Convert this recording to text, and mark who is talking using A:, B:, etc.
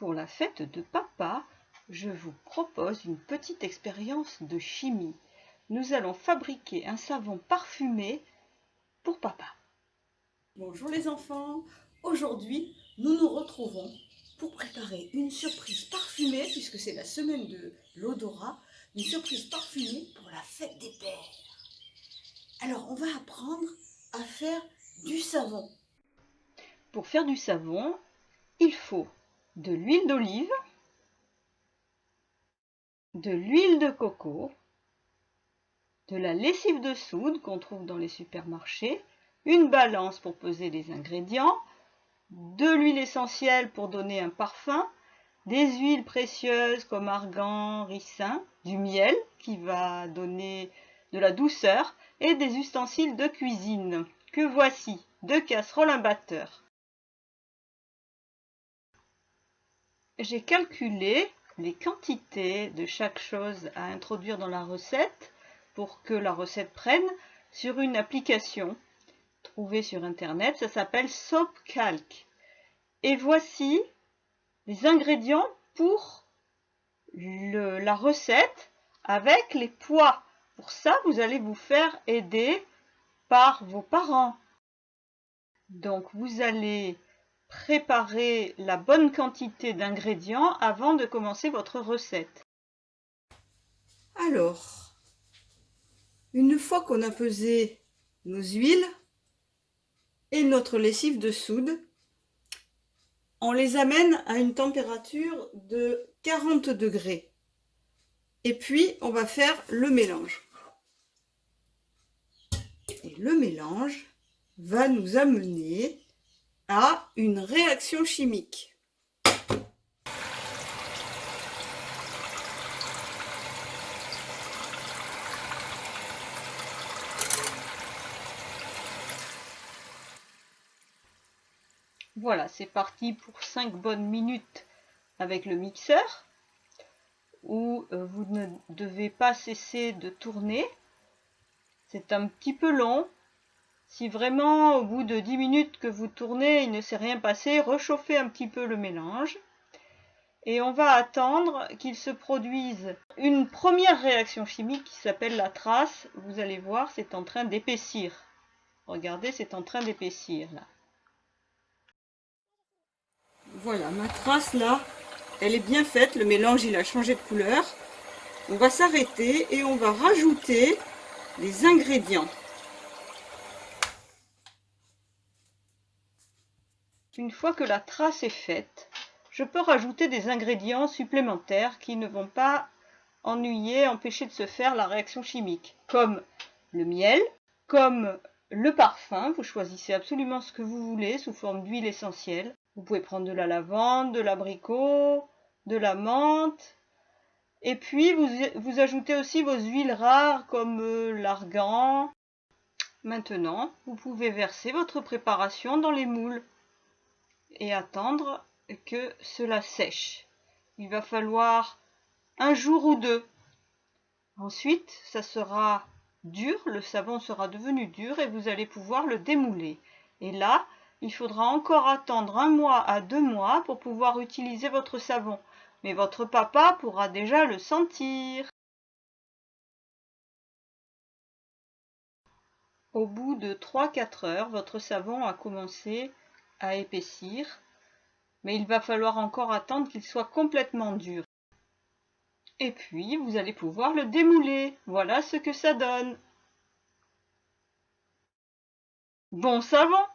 A: Pour la fête de papa, je vous propose une petite expérience de chimie. Nous allons fabriquer un savon parfumé pour papa.
B: Bonjour les enfants, aujourd'hui nous nous retrouvons pour préparer une surprise parfumée, puisque c'est la semaine de l'odorat, une surprise parfumée pour la fête des pères. Alors on va apprendre à faire du savon.
A: Pour faire du savon, il faut de l'huile d'olive, de l'huile de coco, de la lessive de soude qu'on trouve dans les supermarchés, une balance pour peser les ingrédients, de l'huile essentielle pour donner un parfum, des huiles précieuses comme argan, ricin, du miel qui va donner de la douceur et des ustensiles de cuisine que voici, 2 casseroles, un batteur. J'ai calculé les quantités de chaque chose à introduire dans la recette pour que la recette prenne sur une application trouvée sur internet, ça s'appelle SoapCalc. Et voici les ingrédients pour la recette avec les poids. Pour ça, vous allez vous faire aider par vos parents. Donc, vous allez préparer la bonne quantité d'ingrédients avant de commencer votre recette.
B: Alors, une fois qu'on a pesé nos huiles et notre lessive de soude, on les amène à une température de 40 degrés. Et puis, on va faire le mélange. Et le mélange va nous amener à une réaction chimique.
A: Voilà, c'est parti pour 5 bonnes minutes avec le mixeur, où vous ne devez pas cesser de tourner. C'est un petit peu long. Si vraiment au bout de 10 minutes que vous tournez, il ne s'est rien passé, réchauffez un petit peu le mélange. Et on va attendre qu'il se produise une première réaction chimique qui s'appelle la trace. Vous allez voir, c'est en train d'épaissir. Regardez, c'est en train d'épaissir là.
B: Voilà, ma trace là, elle est bien faite. Le mélange, il a changé de couleur. On va s'arrêter et on va rajouter les ingrédients.
A: Une fois que la trace est faite, je peux rajouter des ingrédients supplémentaires qui ne vont pas ennuyer, empêcher de se faire la réaction chimique, comme le miel, comme le parfum. Vous choisissez absolument ce que vous voulez sous forme d'huile essentielle. Vous pouvez prendre de la lavande, de l'abricot, de la menthe. Et puis vous ajoutez aussi vos huiles rares comme l'argan. Maintenant, vous pouvez verser votre préparation dans les moules et attendre que cela sèche. Il va falloir un jour ou deux. Ensuite, ça sera dur, le savon sera devenu dur et vous allez pouvoir le démouler. Et là, il faudra encore attendre 1 mois à 2 mois pour pouvoir utiliser votre savon. Mais votre papa pourra déjà le sentir. Au bout de 3-4 heures, votre savon a commencé à épaissir, mais il va falloir encore attendre qu'il soit complètement dur. Et puis, vous allez pouvoir le démouler. Voilà ce que ça donne. Bon savon!